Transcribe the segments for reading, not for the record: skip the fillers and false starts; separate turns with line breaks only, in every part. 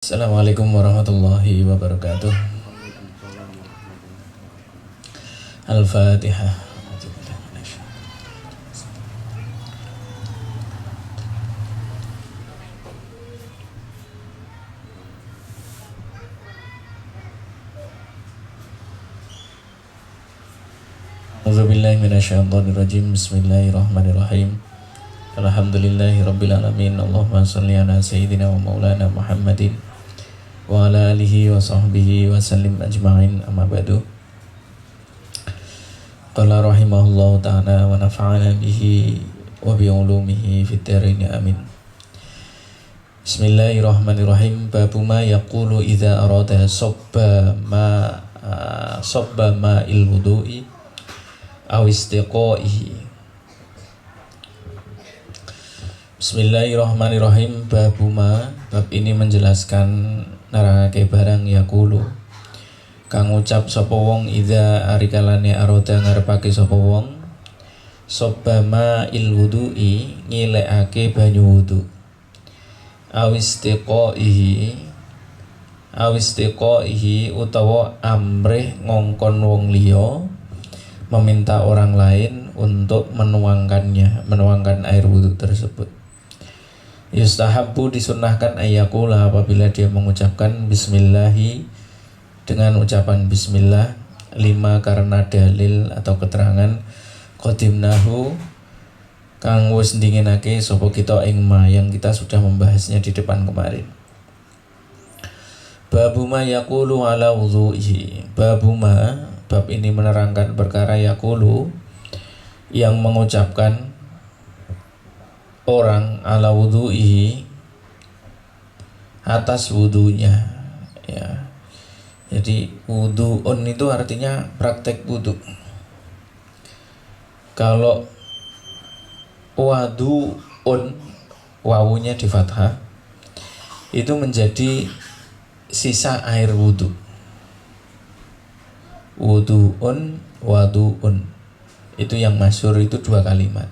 Assalamualaikum warahmatullahi wabarakatuh. Al-Fatihah. A'udzubillahi minasyaitonirrajim. Bismillahirrahmanirrahim. Alhamdulillahi rabbil alamin. Allahumma shalli ala sayyidina wa maulana Muhammadin wa ala alihi wa sahbihi wa sallim ajma'in, amma ba'du. Qala rahimahullahu ta'ala wa nafa'ana bihi wa bi'ulumihi fid dharain amin. Bismillahirrahmanirrahim. Babu ma yaqulu idza arada sabba ma'il wudu'i aw istiqaihi. Bismillahirrahmanirrahim. Bab ini menjelaskan nerangake barang yaqulu kang ngucap sapa wong idza arikalane aroda ngarepake sapa wong sabba il wudu'i ngilekake banyu wudu awistiqaihi utawa amrih ngongkon wong liya meminta orang lain untuk menuangkan air wudu tersebut. Yustahabbu disunnahkan ayyakula apabila dia mengucapkan bismillahi dengan ucapan bismillah lima karena dalil atau keterangan qadimnahu kang wis ndinginake sapa kita ing ma yang kita sudah membahasnya di depan kemarin. Babu ma yaqulu ala wudhu'ihi. Bab ini menerangkan perkara yaqulu yang mengucapkan orang ala wudhu'ihi atas wudunya, ya. Jadi wudu'un itu artinya praktek wudu. Kalau wadu'un wawunya di fathah itu menjadi sisa air wudu. Wudu'un, wadu'un itu yang masyhur, itu dua kalimat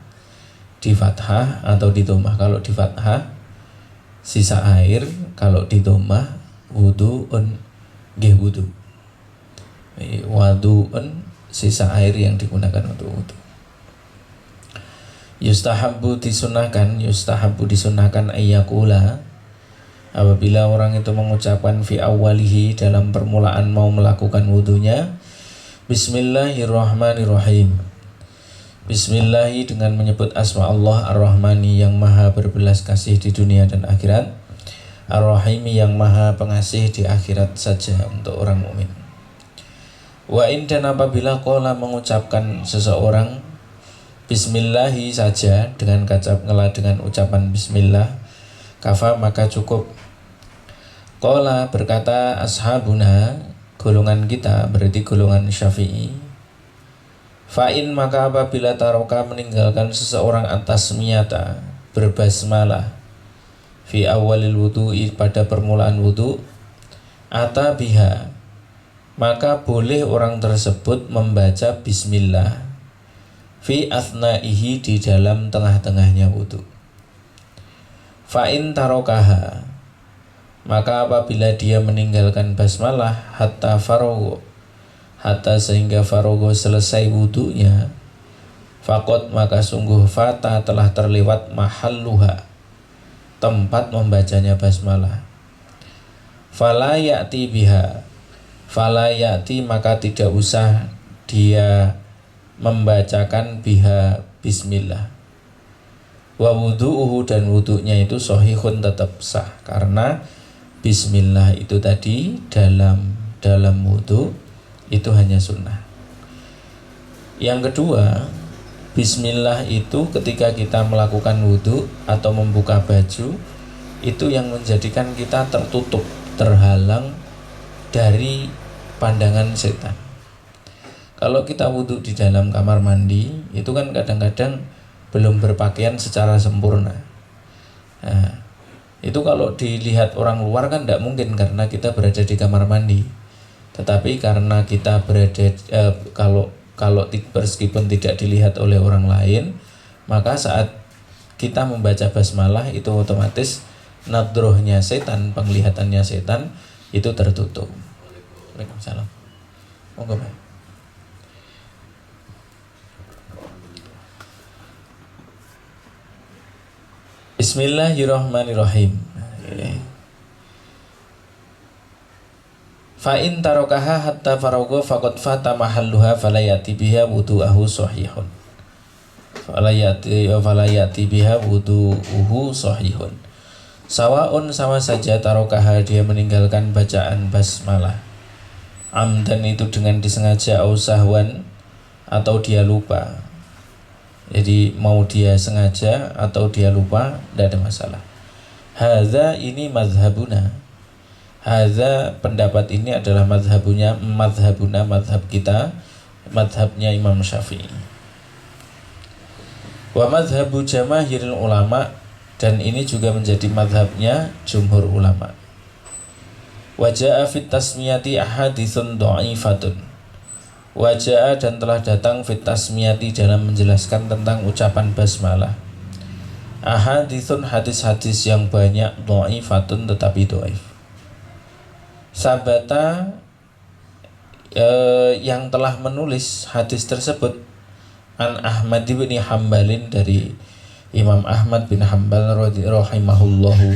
di fathah atau di dhammah. Kalau di fathah sisa air, kalau di dhammah wudu'un nggih wudu. Wadu'un sisa air yang digunakan untuk wudu. Yustahabbu disunahkan ayyakula apabila orang itu mengucapkan fi awwalihi dalam permulaan mau melakukan wudunya bismillahirrahmanirrahim. Bismillahi dengan menyebut asma Allah Ar-Rahmani yang maha berbelas kasih di dunia dan akhirat, Ar-Rahimi yang maha pengasih di akhirat saja untuk orang mukmin. Wa in, dan apabila qala mengucapkan seseorang bismillahi saja dengan ucapan bismillah kafa maka cukup. Qala berkata ashabuna golongan kita, berarti golongan Syafi'i, fa'in maka apabila taroka meninggalkan seseorang atas miyata berbasmalah fi awalil wudu'i pada permulaan wudu ata biha maka boleh orang tersebut membaca bismillah fi athnaihi di dalam tengah-tengahnya wudu. Fa'in tarokaha maka apabila dia meninggalkan basmalah hatta sehingga farogo selesai wudunya, fakot maka sungguh fata telah terlewat mahalluha tempat membacanya basmalah. Fala ya'ti maka tidak usah dia membacakan biha bismillah. Wa wudu'uhu dan wudu'nya itu sahihun tetap sah karena bismillah itu tadi dalam wudu itu hanya sunnah. Yang kedua, bismillah itu ketika kita melakukan wudu atau membuka baju itu yang menjadikan kita tertutup, terhalang dari pandangan setan. Kalau kita wudu di dalam kamar mandi itu kan kadang-kadang belum berpakaian secara sempurna. Nah, itu kalau dilihat orang luar kan tidak mungkin karena kita berada di kamar mandi. Tetapi karena kita berada kalau meskipun tidak dilihat oleh orang lain, maka saat kita membaca basmalah itu otomatis nadrohnya setan, penglihatannya setan itu tertutup. Waalaikumsalam. Monggo Pak. Bismillahirrahmanirrahim. Fa in tarakaha hatta faragha faqad fata mahalluha fala yati biha wudu'uhu sahihun. Fala yati biha wudu'uhu sahihun. Sawaun sama saja tarakaha dia meninggalkan bacaan basmalah. Amdan itu dengan disengaja, au sahwan atau dia lupa. Jadi mau dia sengaja atau dia lupa tidak ada masalah. Hadza ini mazhabuna. Hadza pendapat ini adalah mazhabuna mazhab kita, mazhabnya Imam Syafi'i. Wa mazhabu jamaahiril ulama, dan ini juga menjadi mazhabnya jumhur ulama. Wa jaa fit tasmiyati ahaditsun dha'ifatun. Wajah dan telah datang fit tasmiyati dalam menjelaskan tentang ucapan basmalah. Ahaditsun hadis-hadis yang banyak, dha'ifatun tetapi dhaif. Sabata yang telah menulis hadis tersebut an Ahmad bin Hambalin, dari Imam Ahmad bin Hambal rahimahullahu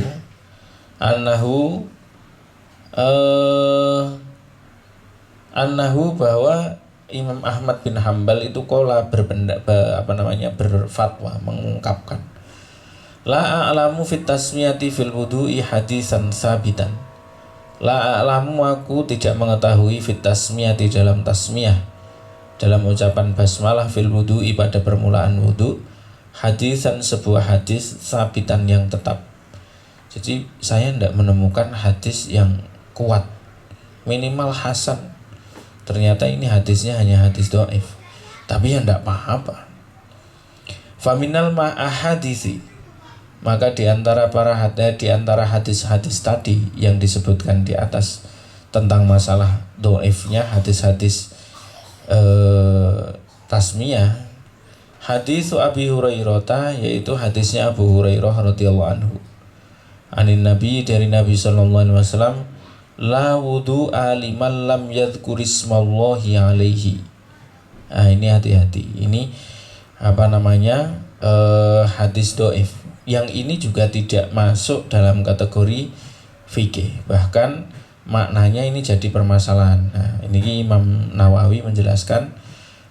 annahu bahwa Imam Ahmad bin Hambal itu berfatwa, mengungkapkan la a'lamu fit tasmiyati fil wudu'i hadisan sabitan. La a'lamu, aku tidak mengetahui fit tasmiyati dalam tasmiyah, dalam ucapan basmalah fil wudu'i pada permulaan wudu, hadisan sebuah hadis sabitan yang tetap. Jadi saya tidak menemukan hadis yang kuat, minimal hasan. Ternyata ini hadisnya hanya hadis dhaif. Tapi ya tidak apa-apa. Faminal ma'ahadisi, maka di antara hadis-hadis tadi yang disebutkan di atas tentang masalah dhaifnya hadis-hadis tasmiyah, hadis Abi Hurairah, yaitu hadisnya Abu Hurairah radhiyallahu anhu. Anin Nabi, dari Nabi sallallahu alaihi wasallam, la wudu'a liman lam yadhkurismallahi alaihi. Ini hati-hati. Ini hadis dhaif. Yang ini juga tidak masuk dalam kategori fikih. Bahkan maknanya ini jadi permasalahan. Nah, ini Imam Nawawi menjelaskan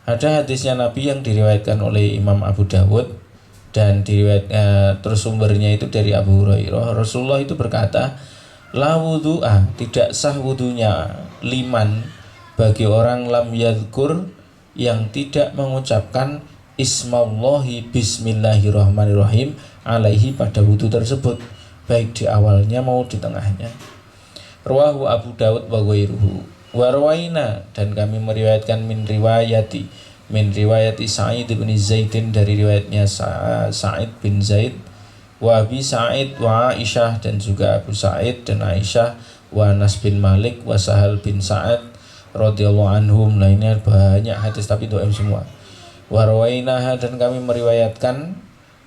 ada hadisnya Nabi yang diriwayatkan oleh Imam Abu Dawud dan terus sumbernya itu dari Abu Hurairah. Rasulullah itu berkata, la wudu'a, tidak sah wudunya, liman, bagi orang lam yadhkur, yang tidak mengucapkan ismallahi, bismillahirrahmanirrahim, alaihi, pada wudu tersebut, baik di awalnya mau di tengahnya. Rawahu Abu Dawud wa ghairuhu. Wa rawaina, dan kami meriwayatkan min riwayati Sa'id bin Zaidin, dari riwayatnya Sa'id bin Zaid, wa Abi Sa'id wa Aisyah, dan juga Abu Sa'id dan Aisyah, wa Anas bin Malik wa Sahal bin Sa'ad radhiyallahu anhum. Lainnya banyak hadis tapi dhaif semua. Wa rawainaha, dan kami meriwayatkan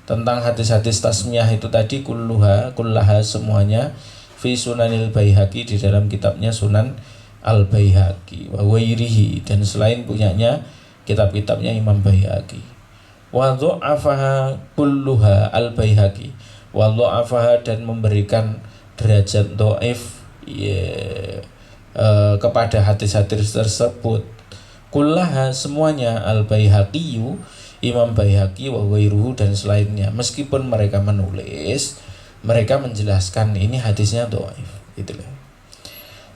tentang hadis-hadis tasmiyah itu tadi, kullaha semuanya, fi Sunanil Baihaqi, di dalam kitabnya Sunan Al Baihaqi, wa ghairihi, dan selain punyanya kitab-kitabnya Imam Baihaqi. Wa dha'afaha kulluha Al Baihaqi, wa dha'afaha, dan memberikan derajat dhaif kepada hadis-hadis tersebut, kullaha semuanya, Al Baihaqi, Imam Baihaqi, wa ghairuhu, dan selainnya. Meskipun mereka menulis, mereka menjelaskan ini hadisnya dhaif. Itulah.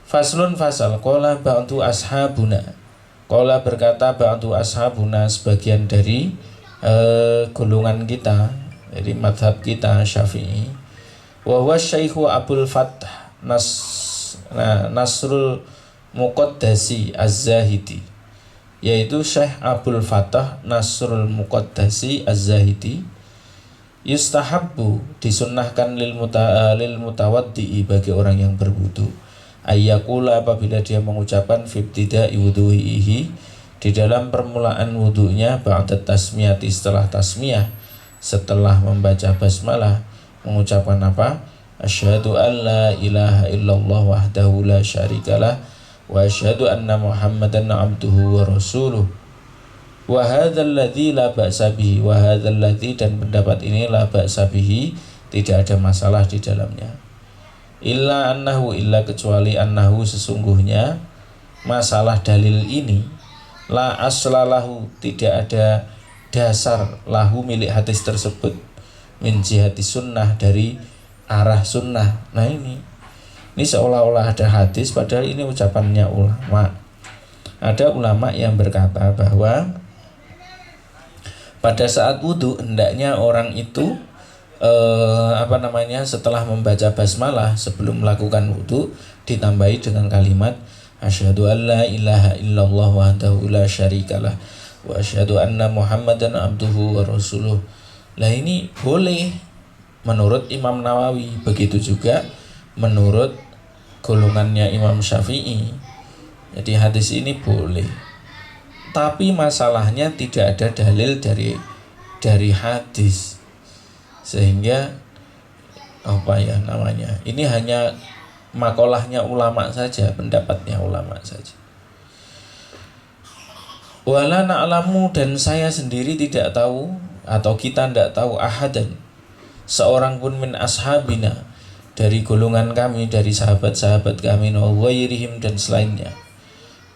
Faslun, fasal. Qala ba'du ashabuna. Qala berkata ba'du ashabuna, sebagian dari golongan kita, dari madhab kita Syafi'i. Wa huwa Syekhu Abul Fath Nasrul Muqaddasi Az-Zahidi, yaitu Syekh Abul Fathah Nasrul Muqaddasi Az-Zahidi. Yustahabbu, disunnahkan lil mutawaddi, bagi orang yang berwudu, ayyakula, apabila dia mengucapkan fibtida'i wudu'ihi, di dalam permulaan wudunya, ba'da tasmiyati, setelah tasmiyah, setelah membaca basmalah, mengucapkan apa? asyhadu an la ilaha illallah wahdahu la syarikalah wa asyhadu anna Muhammadan abduhu wa rasuluh. Wa hadzal ladzi la ba'sa bihi, wa hadzal ladzi, dan pendapat ini la ba'sa bihi, tidak ada masalah di dalamnya. Illa annahu, illa kecuali annahu, sesungguhnya masalah dalil ini la aslalahu, tidak ada dasar lahu milik hadis tersebut min jihati sunnah, dari arah sunnah. Nah ini seolah-olah ada hadis padahal ini ucapannya ulama. Ada ulama yang berkata bahwa pada saat wudhu hendaknya orang itu setelah membaca basmalah sebelum melakukan wudhu ditambahi dengan kalimat asyhadu an la ilaha illallah wahdahu la syarikalah wa asyhadu anna Muhammadan abduhu wa rasuluh. Lah ini boleh menurut Imam Nawawi, begitu juga menurut golongannya Imam Syafi'i. Jadi hadis ini boleh, tapi masalahnya tidak ada dalil dari hadis, sehingga ini hanya makolahnya ulama saja, pendapatnya ulama saja. Wala na'lamu, dan saya sendiri tidak tahu, atau kita tidak tahu, ahadan, seorang pun min ashabina, dari golongan kami, dari sahabat-sahabat kami, wa ghairihim, dan selainnya,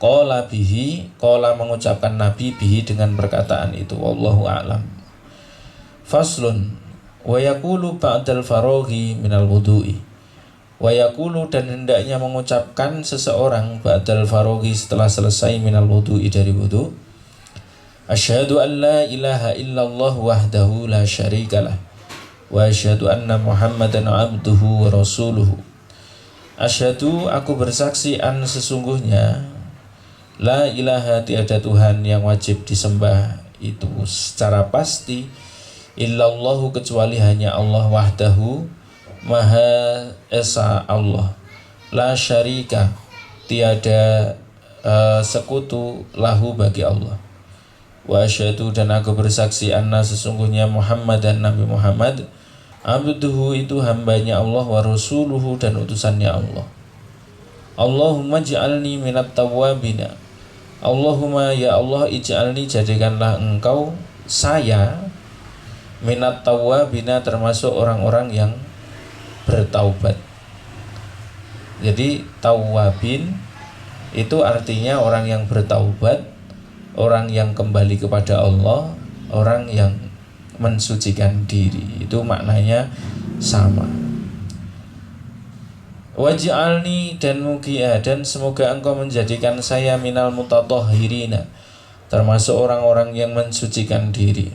qala bihi, qala mengucapkan Nabi bihi, dengan perkataan itu, wallahu a'lam. Faslun, wa yaqulu ba'dal faraghi minal wudu'i, wa yaqulu, dan hendaknya mengucapkan seseorang ba'dal faraghi, setelah selesai minal wudu'i, dari wudu, asyhadu an la ilaha illallah wahdahu la syarikalah wa asyhadu anna Muhammadan abduhu wa rasuluhu. Asyhadu, aku bersaksi, an, sesungguhnya, la ilaha, tiada Tuhan yang wajib disembah itu secara pasti, illallahu, kecuali hanya Allah, wahdahu, maha esa Allah, la syarika, tiada sekutu, lahu, bagi Allah. Wa asyhadu, dan aku bersaksi, anna, sesungguhnya Muhammad, dan Nabi Muhammad, abduhu, itu hambanya Allah, wa rasuluhu, dan utusannya Allah. Allahumma ij'alni minat tawwabina, Allahumma, ya Allah, ij'alni, jadikanlah engkau saya, minat tawwabina, termasuk orang-orang yang bertaubat. Jadi tawwabin itu artinya orang yang bertaubat, orang yang kembali kepada Allah, orang yang mensucikan diri. Itu maknanya sama. Waj'alni, dan dan semoga engkau menjadikan saya minal mutatahhirina, termasuk orang-orang yang mensucikan diri.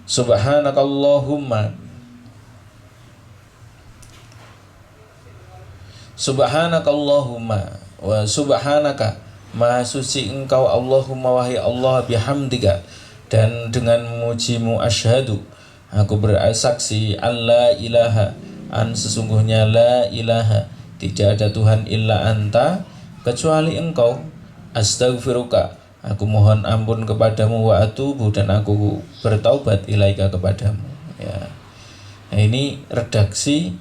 Subhanakallahumma, wa subhanaka, maha suci engkau, Allahumma, wahai Allah, bihamdika, dan dengan memujimu, asyhadu, aku bersaksi, alla ilaha, an, sesungguhnya la ilaha, tidak ada Tuhan, illa anta, kecuali engkau, astaghfiruka, aku mohon ampun kepadamu, wa atubu, dan aku bertaubat, ilaika, kepadamu. Ya. Nah ini redaksi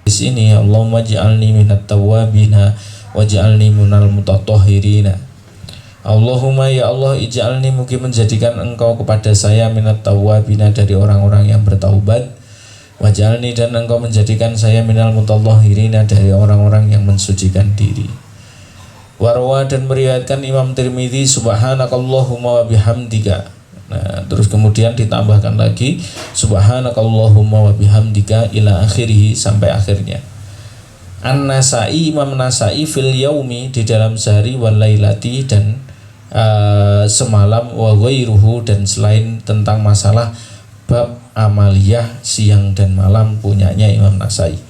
di sini, Allahumma ij'alni minat tawwabina waj'alni minal mutatahhirina. Allahumma, ya Allah, ij'alni, mungkin menjadikan engkau kepada saya, minat tawwabina, dari orang-orang yang bertaubat, waj'alni, dan engkau menjadikan saya minal mutatahhirina, dari orang-orang yang mensucikan diri. Warwa, dan meriwayatkan Imam Tirmidzi, subhanakallahumma wa bihamdika. Nah, terus kemudian ditambahkan lagi subhanakallahumma wa bihamdika ila akhirih, sampai akhirnya. An-Nasai, Imam Nasai, fil yaumi, di dalam sehari, wal lailati, dan semalam, wa ghairuhu, dan selain tentang masalah bab amaliyah siang dan malam, punyanya Imam Nasai.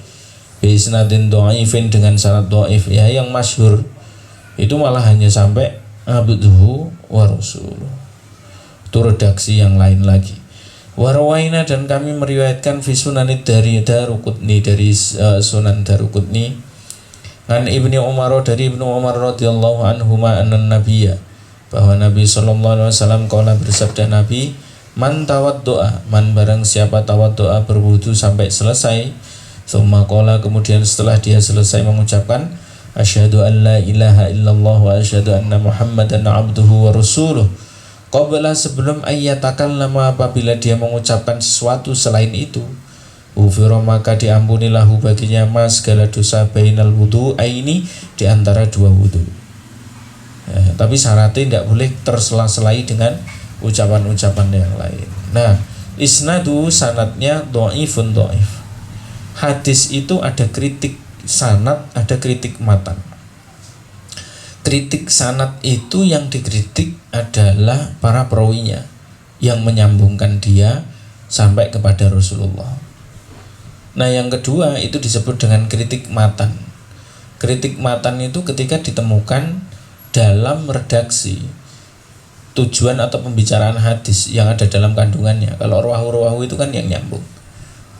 Bi isnadin dhaifin, dengan syarat dhaif, ya, yang masyhur itu malah hanya sampai abduhu wa rasuluh. Itu redaksi yang lain lagi. Warwaina, dan kami meriwayatkan fi sunanid dari Daruqutni, dari Sunan Daruqutni, an Ibnu Umar, dari Ibnu Umar radhiyallahu anhuma, annan nabiyya, bahwa Nabi sallallahu alaihi wasallam qala, bersabda Nabi, man tawaddoa, man, barang siapa tawaddoa, berwudu sampai selesai, Tsumma qala, kemudian setelah dia selesai mengucapkan asyhadu an la ilaha illallah wa asyhadu anna muhammadan abduhu wa rasuluh, qabla, sebelum ayyatakallama, apabila dia mengucapkan sesuatu selain itu, ufiro, maka diampuni lahu baginya mas segala dosa bainal wudu ini, di antara dua wudu. Tapi syaratnya tidak boleh tersela-selai dengan ucapan-ucapan yang lain. Nah, isnadu, sanadnya dhaifun dhaif. Hadis itu ada kritik sanad, ada kritik matan. Kritik sanad itu yang dikritik adalah para perawinya yang menyambungkan dia sampai kepada Rasulullah. Nah, yang kedua itu disebut dengan kritik matan. Kritik matan itu ketika ditemukan dalam redaksi tujuan atau pembicaraan hadis yang ada dalam kandungannya. Kalau ruwahu itu kan yang nyambung,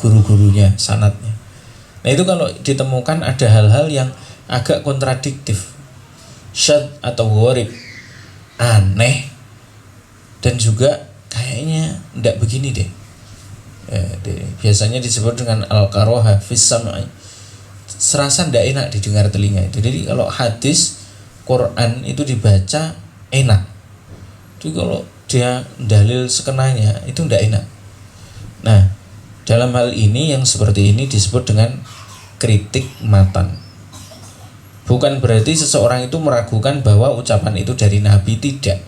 guru-gurunya, sanadnya. Nah, itu kalau ditemukan ada hal-hal yang agak kontradiktif, syadz atau gharib, aneh, dan juga kayaknya ndak begini deh. Biasanya disebut dengan al-karoha fis sam'i, serasa ndak enak didengar telinga itu. Jadi kalau hadis Quran itu dibaca enak, jadi kalau dia dalil sekenanya itu ndak enak. Nah, dalam hal ini yang seperti ini disebut dengan kritik matan. Bukan berarti seseorang itu meragukan bahwa ucapan itu dari Nabi, tidak.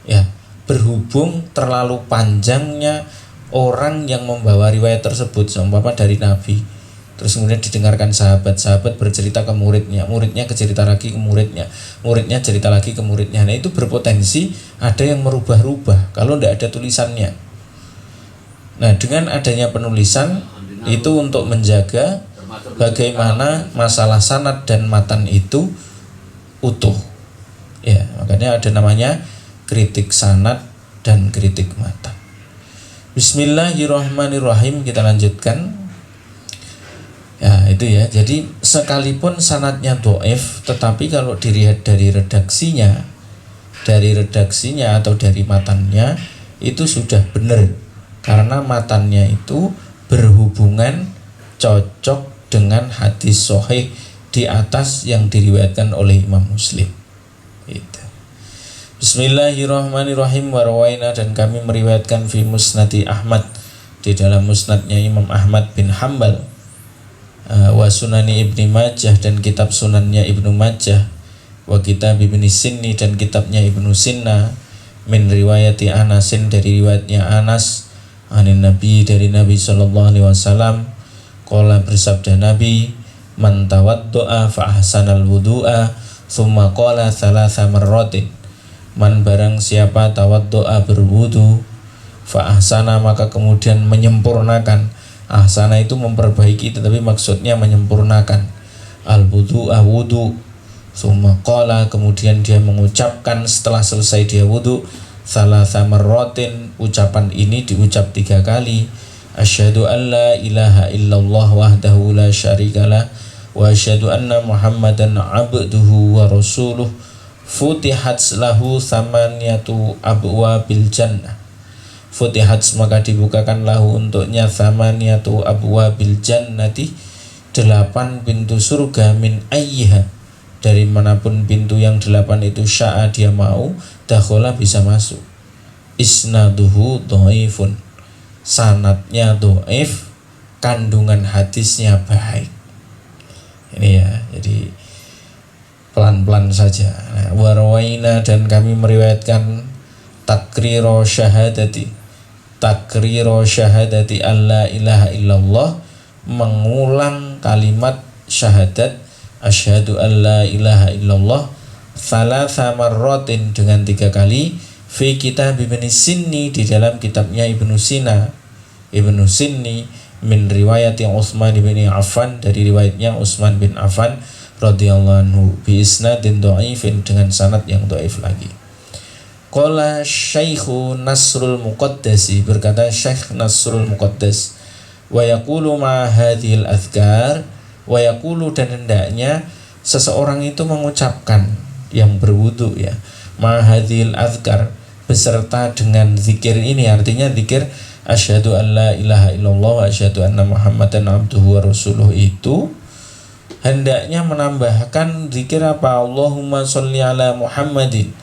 Ya, berhubung terlalu panjangnya orang yang membawa riwayat tersebut, seumpama dari Nabi, terus kemudian didengarkan sahabat bercerita ke muridnya, muridnya cerita lagi ke muridnya, muridnya cerita lagi ke muridnya. Nah, itu berpotensi ada yang merubah-rubah kalau tidak ada tulisannya. Nah, dengan adanya penulisan itu untuk menjaga bagaimana masalah sanad dan matan itu utuh. Ya, makanya ada namanya kritik sanad dan kritik matan. Bismillahirrahmanirrahim, kita lanjutkan. Ya, itu ya. Jadi sekalipun sanadnya dhaif, tetapi kalau dilihat dari redaksinya atau dari matannya itu sudah benar, karena matannya itu berhubungan cocok dengan hadis sahih di atas yang diriwayatkan oleh Imam Muslim. Itu. Bismillahirrahmanirrahim. Warwaina, dan kami meriwayatkan fi musnadi Ahmad, di dalam musnadnya Imam Ahmad bin Hambal, wa sunani Ibni Majah, dan kitab sunannya Ibnu Majah, wa kitab Ibni Sinni, dan kitabnya Ibnu Sinna, min riwayati Anasin, dari riwayatnya Anas, anin Nabi, dari Nabi sallallahu alaihi wasallam, qala, bersabda Nabi, man tawaddo'a fa ahsanal wudu'a thumma qala thalatha marratin, man barang siapa tawaddo'a, berwudu, fa ahsana, maka kemudian menyempurnakan. Ahsana itu memperbaiki, tetapi maksudnya menyempurnakan. Al wudu'a, wudu, thumma qala, kemudian dia mengucapkan setelah selesai dia wudu, thalatha marratin, ucapan ini diucap 3 kali. Asyhadu an la ilaha illallah wahdahu la syarikalah wa asyhadu anna muhammadan abduhu wa rasuluh, futihat lahu thamaniyatu abwabil jannah. Futihat, maka dibukakan lahu untuknya, thamaniyatu abwabil jannati, 8 pintu surga, min ayyiha, dari manapun pintu yang 8 itu, sya'a, dia mau, dakhala, bisa masuk. Isnaduhu dhaifun, sanadnya dhaif, kandungan hadisnya baik. Ini ya, jadi pelan-pelan saja. Nah, warwaina, dan kami meriwayatkan takriro syahadati alla ilaha illallah, mengulang kalimat syahadat asyhadu alla ilaha illallah, thalatha marratin, dengan 3 kali, fi kitab Ibni Sinni, di dalam kitabnya Ibnu Sinni, min riwayat yang Utsman bin Affan, dari riwayatnya Utsman bin Affan radhiyallahu anhu, bi isnadin dhaifin, dengan sanad yang dhaif lagi. Qala Syekhu Nasrul Muqaddasi, berkata Syekh Nasrul Muqaddas, wa yaqulu ma hadhil azkar, wa yaqulu, dan hendaknya seseorang itu mengucapkan, yang berwudu ya, ma hadhil azkar, beserta dengan zikir ini. Artinya zikir asyhadu an la ilaha illallah wa asyhadu anna muhammadan abduhu wa rasuluh itu hendaknya menambahkan zikir apa? Allahumma sholli ala Muhammadin.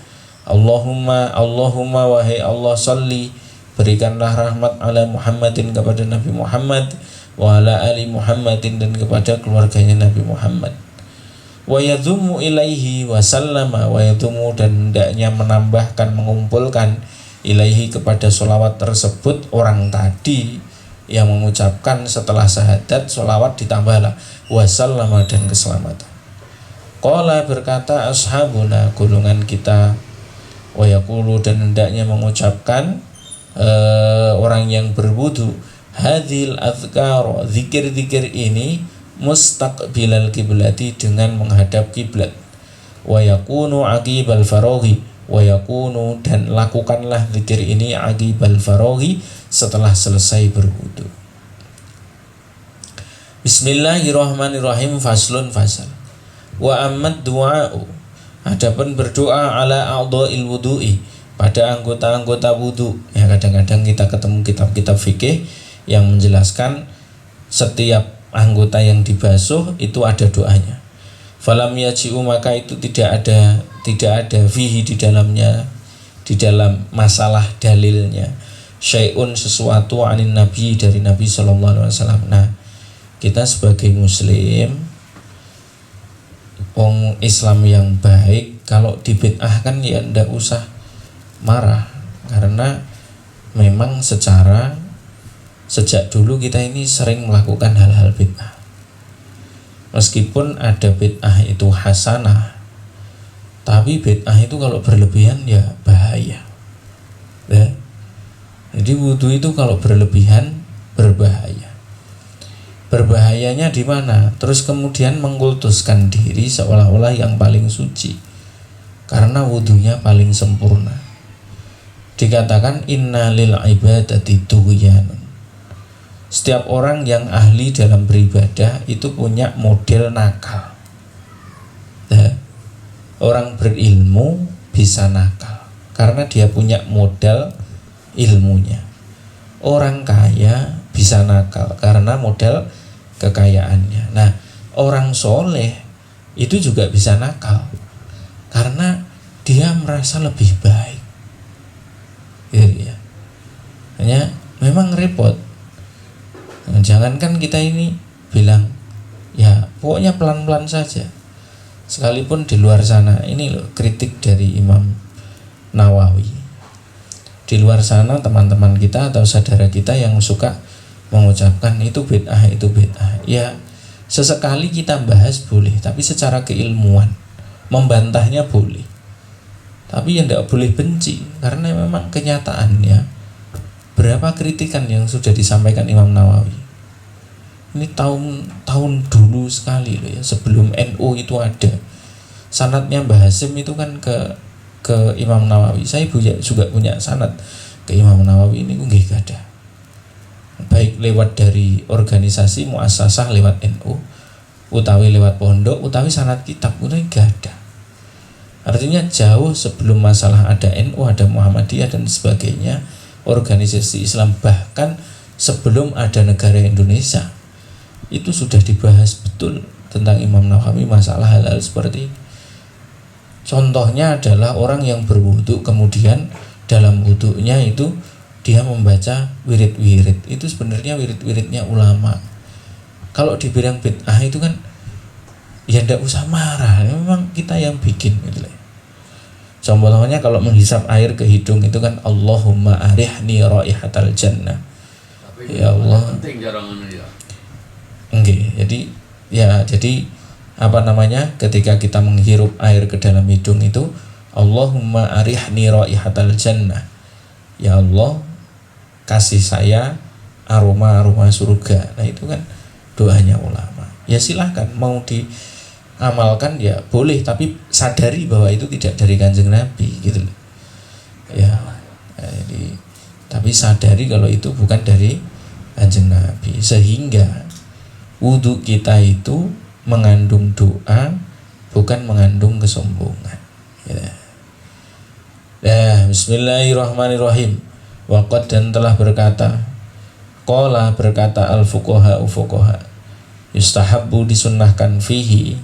Allahumma wahai Allah sholli, berikanlah rahmat ala Muhammadin kepada Nabi Muhammad, wa ala ali Muhammadin dan kepada keluarganya Nabi Muhammad. Wa yadhumu ilaihi wa sallama, wa yadhumu dan hendaknya menambahkan, mengumpulkan ilaihi kepada sholawat tersebut orang tadi yang mengucapkan setelah syahadat, sholawat ditambahlah wasallama dan keselamatan. Qala berkata ashabuna golongan kita, wa yaqulu dan hendaknya mengucapkan orang yang berwudu, hadhil azkar, zikir-zikir ini mustaqbilal kiblati dengan menghadap kiblat, wa yakunu aqibal faraghi, wa yakunu dan lakukanlah zikir ini aqibal faraghi setelah selesai berwudu. Bismillahirrahmanirrahim. Faslun fasal. Wa ammad du'a'u, adapun berdoa ala a'dha'il wudu'i, pada anggota-anggota wudu. Ya, kadang-kadang kita ketemu kitab-kitab fikih yang menjelaskan setiap anggota yang dibasuh itu ada doanya. Falam yaji'u, maka itu tidak ada fihi di dalamnya, di dalam masalah dalilnya, syai'un sesuatu anin nabi dari Nabi sallallahu alaihi wasallam. Nah, kita sebagai muslim, orang Islam yang baik, kalau dibid'ahkan ya ndak usah marah, karena memang sejak dulu kita ini sering melakukan hal-hal bid'ah. Meskipun ada bid'ah itu hasanah, tapi bid'ah itu kalau berlebihan ya bahaya. Ya. Jadi wudu itu kalau berlebihan berbahaya. Berbahayanya di mana? Terus kemudian mengkultuskan diri seolah-olah yang paling suci karena wudunya paling sempurna. Dikatakan inna lil ibadati tughyanun. Setiap orang yang ahli dalam beribadah itu punya model nakal. Ya. Orang berilmu bisa nakal karena dia punya modal ilmunya. Orang kaya bisa nakal karena modal kekayaannya. Nah, orang soleh itu juga bisa nakal karena dia merasa lebih baik. Ya. Hanya memang repot. Jangankan kita ini bilang ya pokoknya pelan-pelan saja. Sekalipun di luar sana, ini loh kritik dari Imam Nawawi. Di luar sana teman-teman kita atau saudara kita yang suka mengucapkan itu bid'ah, itu bid'ah. Ya sesekali kita bahas boleh, tapi secara keilmuan. Membantahnya boleh, tapi ya tidak boleh benci, karena memang kenyataannya berapa kritikan yang sudah disampaikan Imam Nawawi. Ini tahun dulu sekali loh ya, sebelum NU itu ada. Sanadnya Mbah Hasim itu kan ke Imam Nawawi. Saya juga punya sanad ke Imam Nawawi ini nggih gadah. Baik lewat dari organisasi muassasah lewat NU, utawi lewat pondok, utawi sanad kitab udah gadah. Artinya jauh sebelum masalah ada NU, ada Muhammadiyah dan sebagainya, organisasi Islam, bahkan sebelum ada negara Indonesia, itu sudah dibahas betul tentang Imam Nawawi masalah hal-hal seperti ini. Contohnya adalah orang yang berwudu kemudian dalam wudunya itu dia membaca wirid-wirid. Itu sebenarnya wirid-wiridnya ulama. Kalau dibilang bid'ah itu kan ya tidak usah marah, memang kita yang bikin gitu. Contohnya kalau menghisap air ke hidung itu kan Allahumma arihni raihatal jannah. Ya Allah. Penting jarangan dia. Jadi apa namanya, ketika kita menghirup air ke dalam hidung itu Allahumma arihni raihatal jannah. Ya Allah, kasih saya aroma surga. Nah itu kan doanya ulama. Ya silahkan mau diamalkan ya boleh, tapi sadari bahwa itu tidak dari Kanjeng Nabi gitu loh. Ya, jadi tapi sadari kalau itu bukan dari Kanjeng Nabi, sehingga wudu kita itu mengandung doa, bukan mengandung kesombongan. Ya. Bismillahirrahmanirrahim. Waqad dan telah berkata Qala berkata al-fuqaha yustahabbu disunnahkan fihi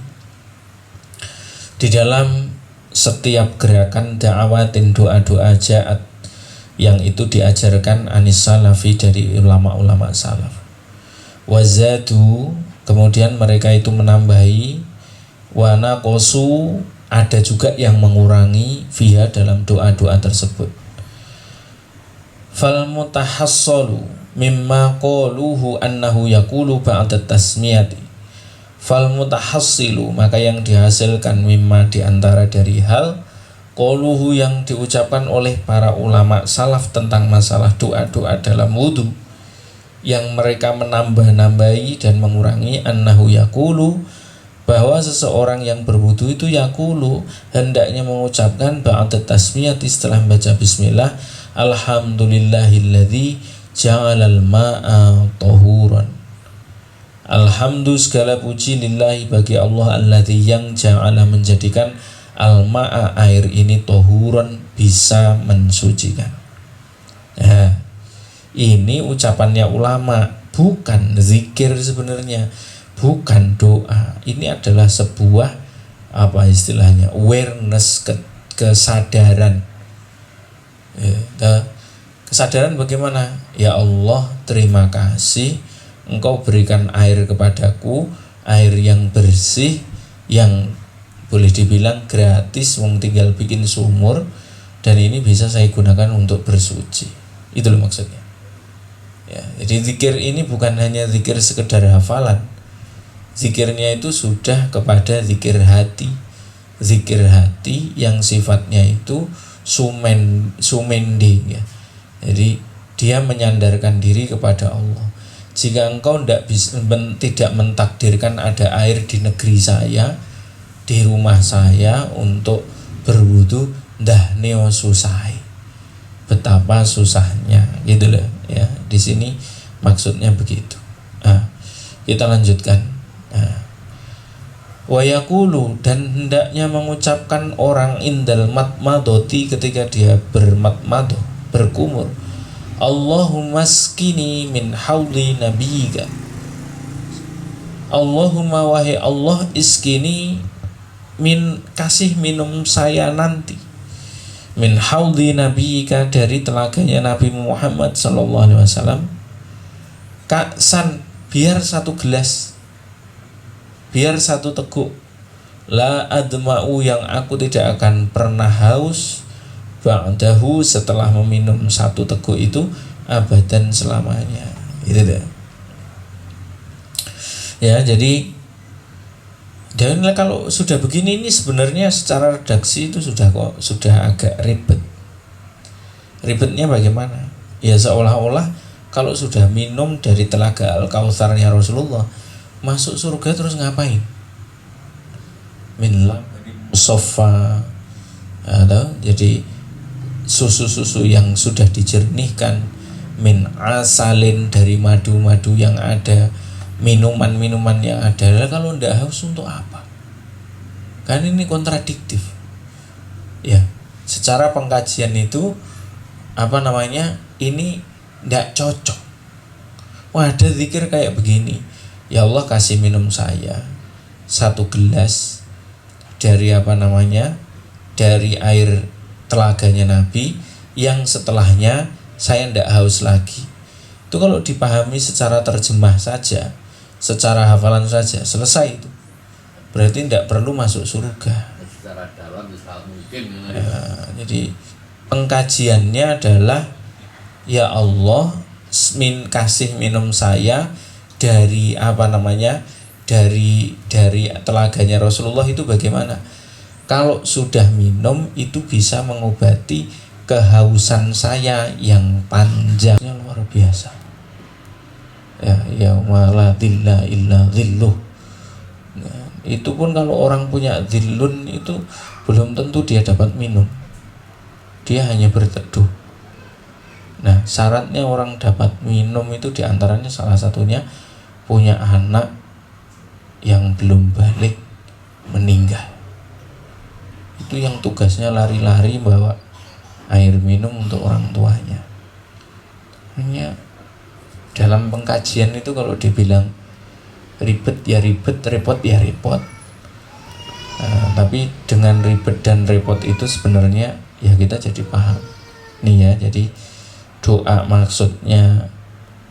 di dalam setiap gerakan da'awatin doa-doa ja'at yang itu diajarkan anis salafi dari ulama-ulama salaf. Wazadu kemudian mereka itu menambahi, wa naqasu ada juga yang mengurangi fiha dalam doa-doa tersebut. Fal mutahassalu mimma qaluhu annahu yaqulu ba'da tasmiyati. Fal mutahassilu maka yang dihasilkan mimma diantara dari hal qaluhu yang diucapkan oleh para ulama salaf tentang masalah doa-doa dalam wudu, yang mereka menambah-nambahi dan mengurangi annahu yaqulu bahwa seseorang yang berwudu itu yaqulu hendaknya mengucapkan ba'da tasmiyati setelah membaca bismillah, alhamdulillahilladzi ja'alal ma'a tahuran. Alhamdu segala puji lillahi bagi Allah alladzi yang ja'ala menjadikan al-ma'a air ini tahuran bisa mensucikan. Nah, ini ucapannya ulama, bukan zikir sebenarnya, bukan doa. Ini adalah sebuah apa istilahnya, awareness, kesadaran. Kesadaran bagaimana? Ya Allah, terima kasih Engkau berikan air kepadaku, air yang bersih, yang boleh dibilang gratis, wong tinggal bikin sumur, dan ini bisa saya gunakan untuk bersuci. Itu loh maksudnya. Ya, jadi zikir ini bukan hanya zikir sekedar hafalan. Zikirnya itu sudah kepada zikir hati. Zikir hati yang sifatnya itu sumende ya. Jadi dia menyandarkan diri kepada Allah. Jika engkau tidak mentakdirkan ada air di negeri saya, di rumah saya untuk berwudu, dah neo susah. Betapa susahnya, gitu loh ya. Di sini maksudnya begitu. Kita lanjutkan. Wa yaqulu dan hendaknya mengucapkan orang indal matmadoti ketika dia bermatmadoh, berkumur, Allahumma skini min hauli nabiyika. Allahumma wahai Allah iskini min kasih minum saya nanti, min hauli nabiyika dari telaganya Nabi Muhammad sallallahu alaihi wasallam, ka'san biar satu gelas, biar satu teguk, la adma'u yang aku tidak akan pernah haus, ba'dahu setelah meminum satu teguk itu, abadan selamanya. Itu deh. Ya, jadi dan kalau sudah begini ini sebenarnya secara redaksi itu sudah agak ribet. Ribetnya bagaimana? Ya seolah-olah kalau sudah minum dari telaga Al-Kautsarnya Rasulullah, masuk surga terus ngapain? Min musaffa, atau jadi susu-susu yang sudah dijernihkan, min asalin dari madu-madu yang ada, minuman-minuman yang ada. Kalau tidak haus untuk apa? Kan ini kontradiktif. Ya, secara pengkajian itu ini tidak cocok. Wah, ada zikir kayak begini. Ya Allah kasih minum saya satu gelas dari dari air telaganya Nabi yang setelahnya saya tidak haus lagi. Itu kalau dipahami secara terjemah saja, secara hafalan saja, selesai itu. Berarti tidak perlu masuk surga. Secara dalam mungkin. Ya, jadi pengkajiannya adalah ya Allah kasih minum saya dari dari telaganya Rasulullah itu bagaimana? Kalau sudah minum itu bisa mengobati kehausan saya yang panjangnya luar biasa. Ya la dhilla illa dhilluh. Nah, itu pun kalau orang punya dhillun itu belum tentu dia dapat minum. Dia hanya berteduh. Nah, syaratnya orang dapat minum itu diantaranya salah satunya punya anak yang belum balik meninggal. Itu yang tugasnya lari-lari bawa air minum untuk orang tuanya. Hanya Dalam pengkajian itu kalau dibilang ribet ya ribet, repot ya repot. Tapi dengan ribet dan repot itu sebenarnya ya kita jadi paham. Nih ya, jadi doa maksudnya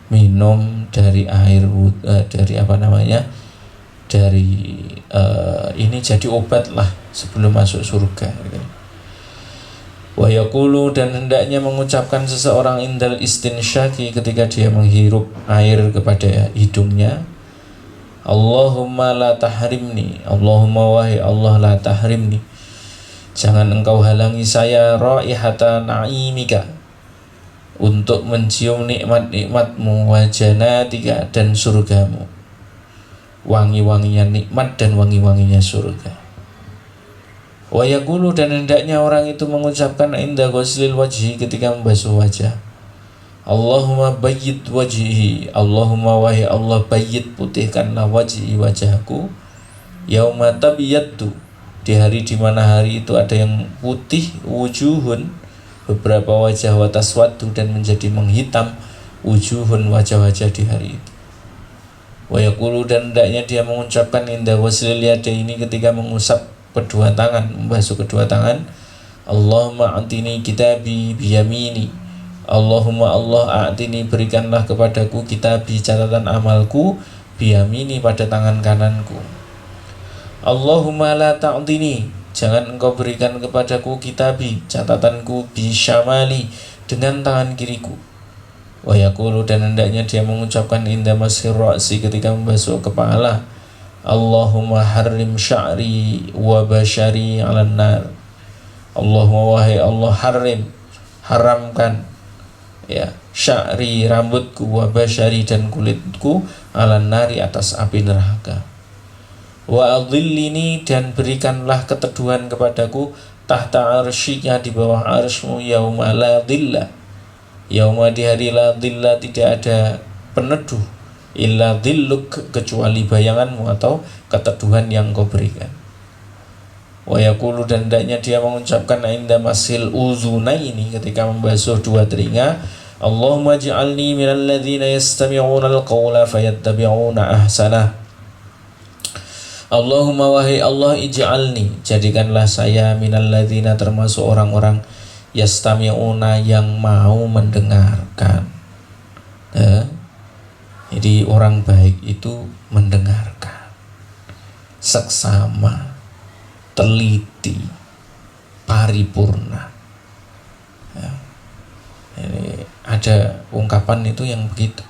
minum dari air dari dari ini jadi obat lah sebelum masuk surga gitu. Wa yaqulu, dan hendaknya mengucapkan seseorang indal istinsyaki ketika dia menghirup air kepada hidungnya, Allahumma la tahrimni, Allahumma wahai Allah la tahrimni, jangan engkau halangi saya raihata na'imika, untuk mencium nikmat-nikmatmu, wa janatika, dan surgamu, wangi-wanginya nikmat dan wangi-wanginya surga. Wa yaqulu, dan hendaknya orang itu mengucapkan inda ghuslil wajhi, ketika membasuh wajah, Allahumma bayyid wajhi, Allahumma wahai Allah bayyid, putihkanlah wajhi, wajahku, yauma tabiyyatu, di hari di mana hari itu ada yang putih, wujuhun, beberapa wajah, wa taswaddu, dan menjadi menghitam, wujuhun, wajah-wajah di hari itu. Wa yaqulu, dan hendaknya dia mengucapkan inda ghuslil yadaini, ketika mengusap kedua tangan, membasuh kedua tangan, Allahumma a'tini kitabi biyamini, Allahumma Allah a'tini, berikanlah kepadaku kitabi, catatan amalku, biyamini, pada tangan kananku. Allahumma la ta'tini, jangan engkau berikan kepadaku kitabi, catatanku, bisyamali, dengan tangan kiriku. Wa yaqulu, dan hendaknya dia mengucapkan inda masir ra'si, ketika membasuh kepala, Allahumma harrim sya'ri wa bashari 'alan nar, Allahumma wahai Allah haramkan ya sya'ri, rambutku, wa bashari, dan kulitku, 'alan nari, atas api neraka. Wa adhillini, dan berikanlah keteduhan kepadaku, tahta arsyika, di bawah arsymu, yauma la dhilla, yauma, di hari la dhilla, tidak ada peneduh, illa dhilluk, kecuali bayanganmu atau keteduhan yang kau berikan. Wa yaqulu, dan hendaknya dia mengucapkan inda masil uzunaini, ketika membasuh dua telinga, Allahumma ij'alni minal ladzina yastami'una al-qawla fayattabi'una ahsanah, Allahumma wahai Allah ij'alni, jadikanlah saya minal ladzina, termasuk orang-orang yastami'una, yang mau mendengarkan. Jadi orang baik itu mendengarkan, seksama, teliti, paripurna. Ya. Ini ada ungkapan itu yang begitu.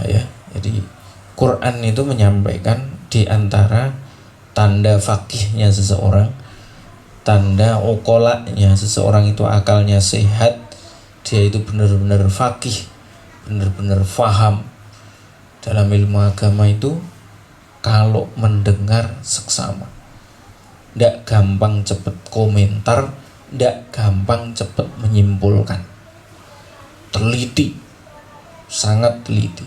Ya. Jadi Quran itu menyampaikan di antara tanda fakihnya seseorang, tanda ukolanya seseorang itu akalnya sehat, dia itu benar-benar fakih, benar-benar faham dalam ilmu agama itu, kalau mendengar seksama, tidak gampang cepat komentar, tidak gampang cepat menyimpulkan, teliti, sangat teliti.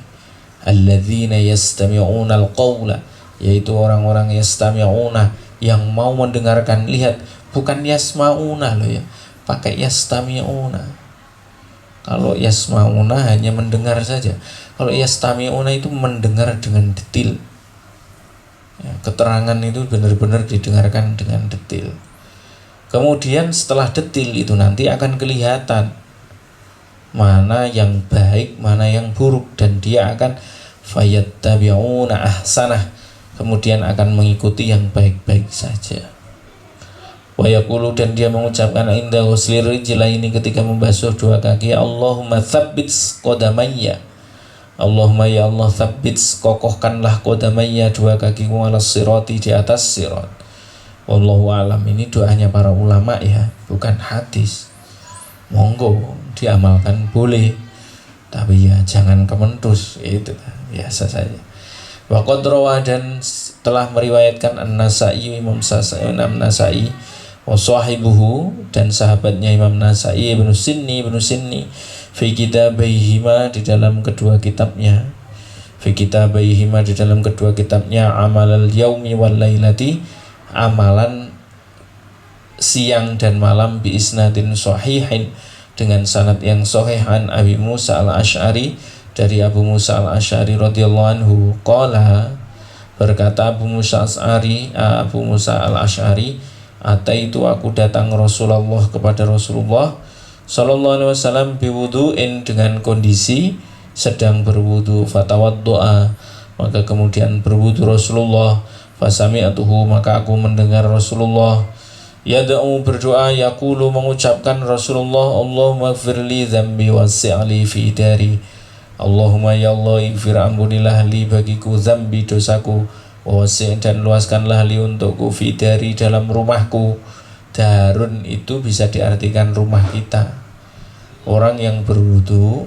Alladzina yastami'una al-qawla, yaitu orang-orang yastami'una, yang mau mendengarkan. Lihat, bukan yasma'una loh ya, pakai yastami'una. Kalau yasma'una hanya mendengar saja, kalau yastami'una itu mendengar dengan detail ya, keterangan itu benar-benar didengarkan dengan detail. Kemudian setelah detail itu nanti akan kelihatan mana yang baik, mana yang buruk, dan dia akan fayattabi'una ahsanah, kemudian akan mengikuti yang baik-baik saja. Wa yaqulu, dan dia mengucapkan inda ghuslir rijlaini, ketika membasuh dua kaki, Allahumma tsabbit qadamayya, Allahumma ya Allah tsabbit, kokohkanlah qadamayya, dua kakiku, alas sirati, di atas sirat. Wallahu alam, ini doanya para ulama ya, bukan hadis. Monggo diamalkan boleh, tapi ya jangan kementus, itu biasa saja. Wa qad rawa, dan telah meriwayatkan An-Nasa'i, Imam Nasai, wa sahibuhu, dan sahabatnya Imam Nasai, Ibnu Sinni, fi kitabaihima, di dalam kedua kitabnya, amalal yaumi wal lailati, amalan siang dan malam, bi isnadin sahihin, dengan sanad yang sahih, an Abi Musa al-Asy'ari, dari Abu Musa al-Asy'ari radhiyallahu anhu qala, berkata Abu Musa al-Asy'ari, ataitu aku datang Rasulullah kepada Rasulullah sallallahu alaihi wasallam biwudu'in, dengan kondisi sedang berwudu, fatawaddoa, maka kemudian berwudu Rasulullah, fasami'atuhu, maka aku mendengar Rasulullah yad'u, berdoa, yaqulu, mengucapkan Rasulullah, Allahumma ighfirli dzambi wasi'li fi dari, Allahumma ya Allah, ighfir, ampunilah li bagiku dzambi, dosaku, wasi', dan luaskanlah li untukku, fi dari, dalam rumahku. Darun itu bisa diartikan rumah kita. Orang yang berwudu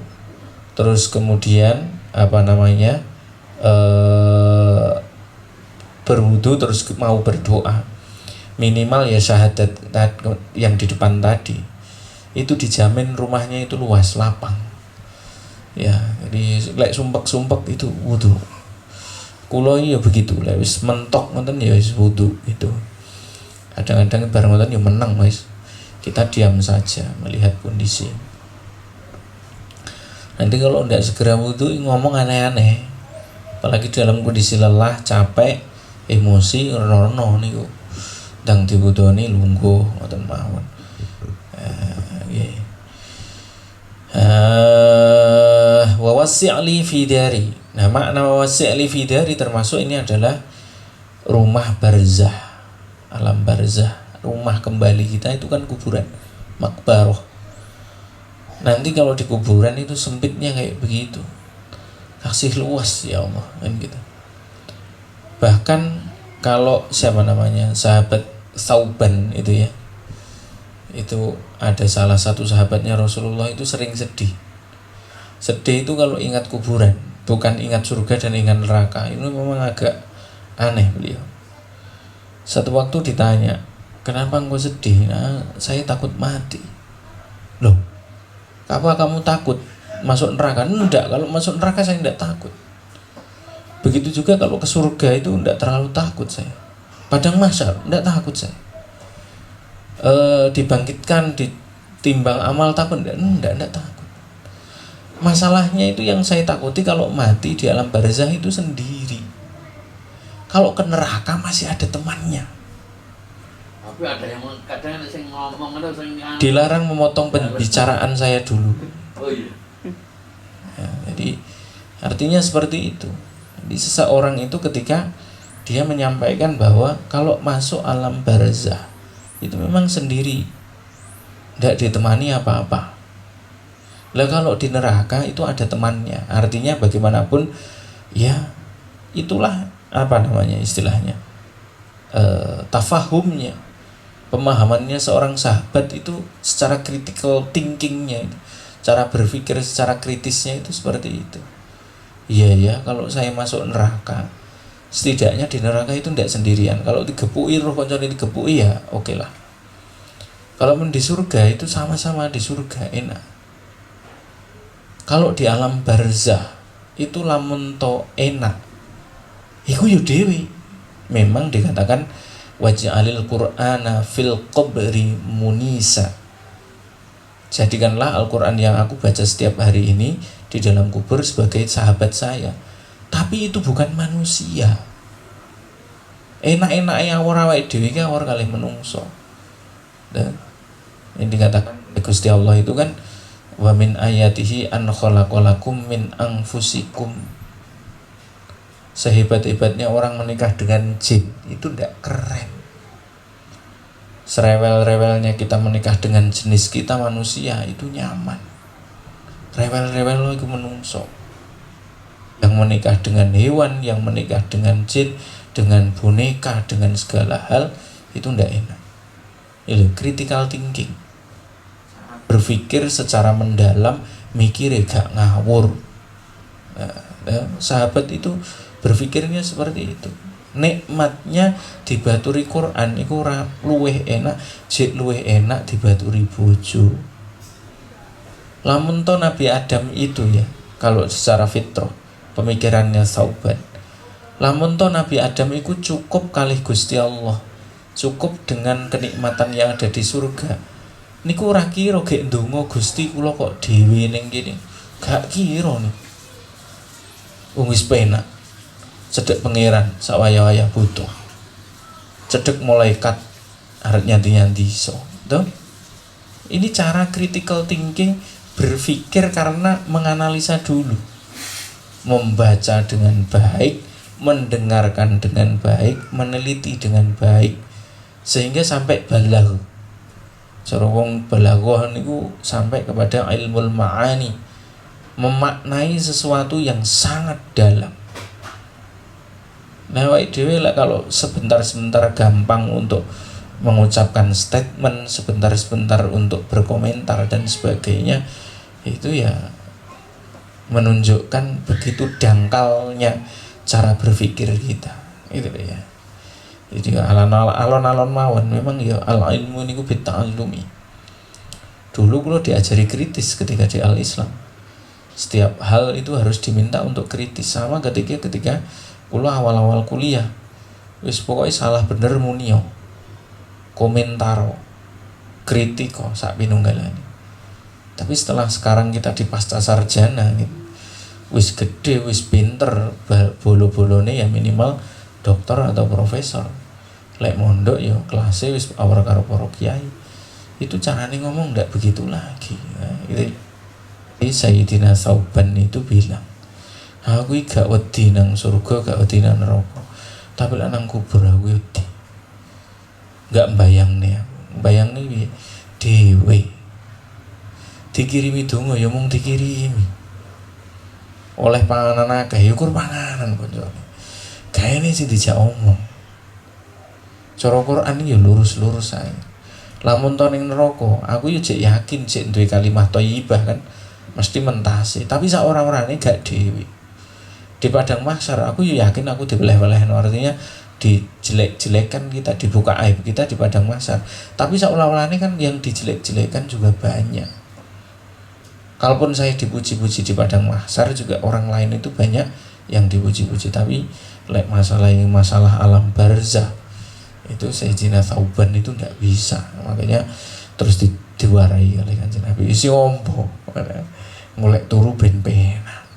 terus kemudian berwudu terus mau berdoa, minimal ya syahadat yang di depan tadi, itu dijamin rumahnya itu luas, lapang ya. Jadi lek sumpek itu wudu. Kulo ya begitu, lek wis mentok ngoten ya wis wudu itu. Kadang-kadang bareng ngoten ya menang wis. Kita diam saja melihat kondisi. Nanti kalau tidak segera wudu ngomong aneh-aneh, apalagi dalam kondisi lelah, capek, emosi, rono niku ndang diwudoni lungguh ngoten mawon. Wa wasi'li fi dari. Nah, makna wasi'li fi dari termasuk ini adalah rumah barzah, alam barzah, rumah kembali kita itu kan kuburan, makbaroh. Nanti kalau di kuburan itu sempitnya kayak begitu, kasih luas ya Allah kan gitu. Bahkan kalau sahabat Thauban itu ya, itu ada salah satu sahabatnya Rasulullah itu sering sedih itu kalau ingat kuburan, bukan ingat surga dan ingat neraka. Ini memang agak aneh beliau. Satu waktu ditanya, kenapa engkau sedih? Nah, saya takut mati. Loh, apa kamu takut masuk neraka? Enggak, kalau masuk neraka saya enggak takut. Begitu juga kalau ke surga itu enggak terlalu takut saya. Padang mahsyar enggak takut saya. Dibangkitkan, ditimbang amal takut enggak takut. Masalahnya itu yang saya takuti kalau mati di alam barzah itu sendiri. Kalau ke neraka masih ada temannya.
Tapi ada yang kadang ada yang ngomong, ada yang
dilarang memotong pembicaraan saya dulu.
Oh iya.
Ya, jadi artinya seperti itu. Jadi seseorang itu ketika dia menyampaikan bahwa kalau masuk alam barzah itu memang sendiri, tidak ditemani apa-apa. Lah kalau di neraka itu ada temannya. Artinya bagaimanapun ya itulah istilahnya tafahumnya, pemahamannya seorang sahabat itu secara critical thinkingnya, cara berpikir secara kritisnya itu seperti itu. Iya ya, kalau saya masuk neraka, setidaknya di neraka itu tidak sendirian. Kalau digepui roh koncone digepui ya oke lah. Kalau di surga itu sama-sama di surga enak. Kalau di alam barzah itu lamun to enak, iku yo dewi. Memang dikatakan waj'alil qur'ana fil qabri munisa. Jadikanlah Al-Quran yang aku baca setiap hari ini di dalam kubur sebagai sahabat saya. Tapi itu bukan manusia. Enak-enak yang awake dhewe ki ora kalih menungso. Dan ini dikatakan Gusti Allah itu kan wa min ayatihi an khalaqalakum min anfusikum. Sehebat-hebatnya orang menikah dengan jin itu tidak keren. Serewel-rewelnya kita menikah dengan jenis kita manusia itu nyaman. Rewel-rewel itu menungso. Yang menikah dengan hewan, yang menikah dengan jin, dengan boneka, dengan segala hal itu tidak enak. Itu critical thinking. Berpikir secara mendalam, mikir gak ngawur. Sahabat itu berpikirnya seperti itu. Nikmatnya dibaturi Quran iku luweh enak, jek luweh enak dibaturi bojo. Lamun to Nabi Adam itu ya, kalau secara fitrah pemikirannya Thauban, lamun to Nabi Adam itu cukup kalih Gusti Allah, cukup dengan kenikmatan yang ada di surga. Niku ora kira gek ndonga Gusti kula kok dhewe ning kene. Gak kira nih. wong wis penak. Cedek pangeran sawaya-waya butuh. Cedek malaikat arep nyanti-nyanti iso. Tuh. Ini cara critical thinking, berpikir karena menganalisa dulu. Membaca dengan baik, mendengarkan dengan baik, meneliti dengan baik, sehingga sampai balagh. Cara wong balaghah niku sampai kepada ilmul ma'ani, memaknai sesuatu yang sangat dalam. Nah, awake dhewe lah kalau sebentar-sebentar gampang untuk mengucapkan statement, sebentar-sebentar untuk berkomentar dan sebagainya, itu ya menunjukkan begitu dangkalnya cara berpikir kita. Itu ya. Jadi alon-alon mawon memang ya al ilmu niku bita'allumi. Dulu kula diajari kritis ketika di Al Islam. Setiap hal itu harus diminta untuk kritis. Sama ketika kula awal-awal kuliah. Wis pokoknya salah bener munio. Komentaro. Kritiko sak pinunggalane. Tapi setelah sekarang kita di pasca sarjana gitu, wis gede, wis pinter, bolo-bolone ya minimal dokter atau profesor. Lek mondok ya kelasnya wis awal karo para kiai. Itu carane ngomong ndak begitu lagi. Nah, itu Sayyidina Thauban itu bilang, aku gak wedi nang surga, gak wedi nang neraka, tapi lek nang kubur aku wedi. Gak mbayangne aku. Mbayangne piye? Dewe. Dikirimi donga ya mung dikirimi. Oleh panganan akeh ya ukur panganan koncone. Gaene sing dijak omong. Cara Quran ya lurus-lurus ae. Lamun to ning neraka, aku ya jek yakin jek duwe kalimat thayyibah kan mesti mentase, tapi sak ora-orane gak dhewe. Di padang mahsyar aku ya yakin aku dibeleh-belehno, artinya dijelek-jelekan kita, dibuka aib kita di padang mahsyar. Tapi sak ora-orane kan yang dijelek-jelekan juga banyak. Kalaupun saya dipuji-puji di padang mahsyar juga orang lain itu banyak yang dipuji-puji, tapi lek masalah alam barzah itu Sayyidina Thauban itu tidak bisa, makanya terus diwarai oleh Kanjeng Nabi isi ompo mulai turu ben penak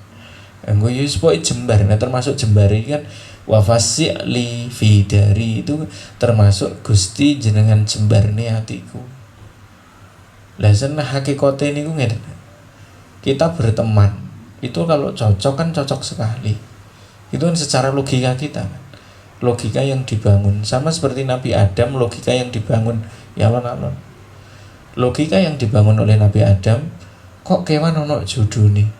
engko yo pokoke jembar. Nah termasuk jembar iki kan wa fasi'li fi dari itu termasuk Gusti jenengan jembarne atiku. Lah senah hakikate niku ngene, kita berteman itu kalau cocok kan cocok sekali, itu kan secara logika kita kan, logika yang dibangun sama seperti Nabi Adam, logika yang dibangun ya alon-alon. Logika yang dibangun oleh Nabi Adam, kok kewan ono judune,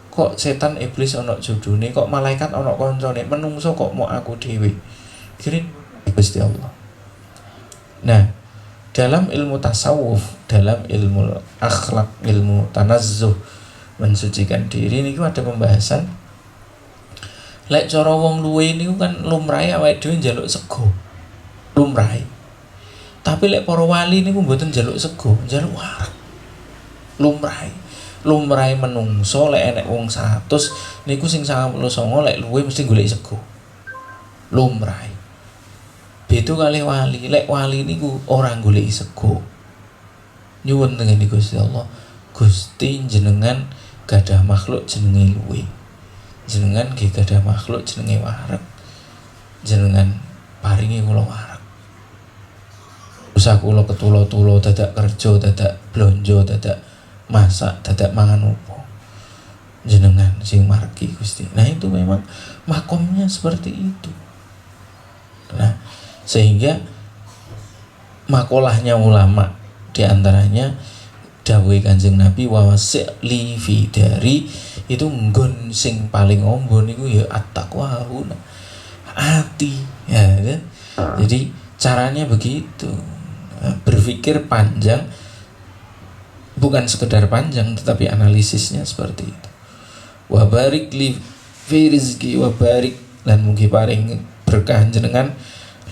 kok setan iblis ono judune, kok malaikat ono koncone, menungso kok mau aku dhewe. Kira Gusti Allah. Nah, dalam ilmu tasawuf, dalam ilmu akhlak, ilmu tanazzuh, mensucikan diri niku ada pembahasan. Lek cara wong luwe niku kan lumrahe awake dhewe njaluk sego. Lumrahe. Tapi lek para wali niku mboten njaluk sego, njaluk warak. Lumrahe menungso lek enek wong 100 niku sing 99 lek luwe mesti golek sego. Lumrahe. Beda kali wali, lek wali niku ora golek sego. Nyuwun tengen Gusti Allah, Gusti jenengan gadah makhluk jenenge luwe. Jenengan nggih gadah makhluk jenenge warak. Jenengan paringi kula warak. Usah kula ketulo-tulo dadak kerja, dadak blonjo, dadak masak, dadak mangan opo. Jenengan sing margi Gusti. Nah, itu memang makomnya seperti itu. Nah, sehingga makolahnya ulama di antaranya dawuh Kanjeng Nabi wa wasi'li fi dari itu nggon sing paling ombo niku ya at-taqwa huna. Ati ya kan? Jadi caranya begitu. Berpikir panjang, bukan sekedar panjang tetapi analisisnya seperti itu. Wa barik li fi rizqi wa barik, lan mugi paring berkah jenengan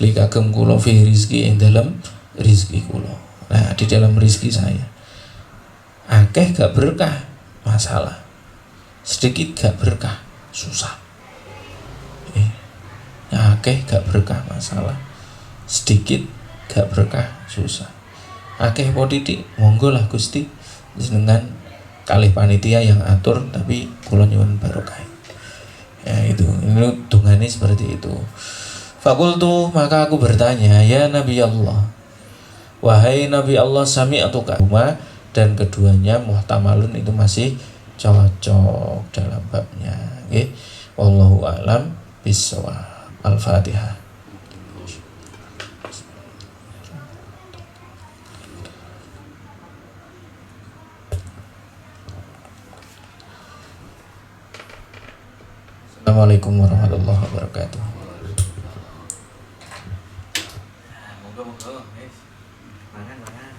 li kagem kula fi rizqi ing dalam rizki kula. Nah, di dalam rizki saya akeh gak berkah masalah, sedikit gak berkah susah. Akeh gak berkah masalah, sedikit gak berkah susah. Akeh po titik monggo lah Gusti jenengan kalih panitia yang atur, tapi kula nyuwun barokah. Ya itu, ini dungane seperti itu. Fakultu, maka aku bertanya, ya Nabi Allah, wahai Nabi Allah, sami'atuka huma, dan keduanya muhtamalun itu masih cocok dalam babnya. Oke. Wallahu a'lam bishawab. Al-Fatihah. Assalamualaikum warahmatullahi wabarakatuh.
Monggo, monggo. Mangan, mangan.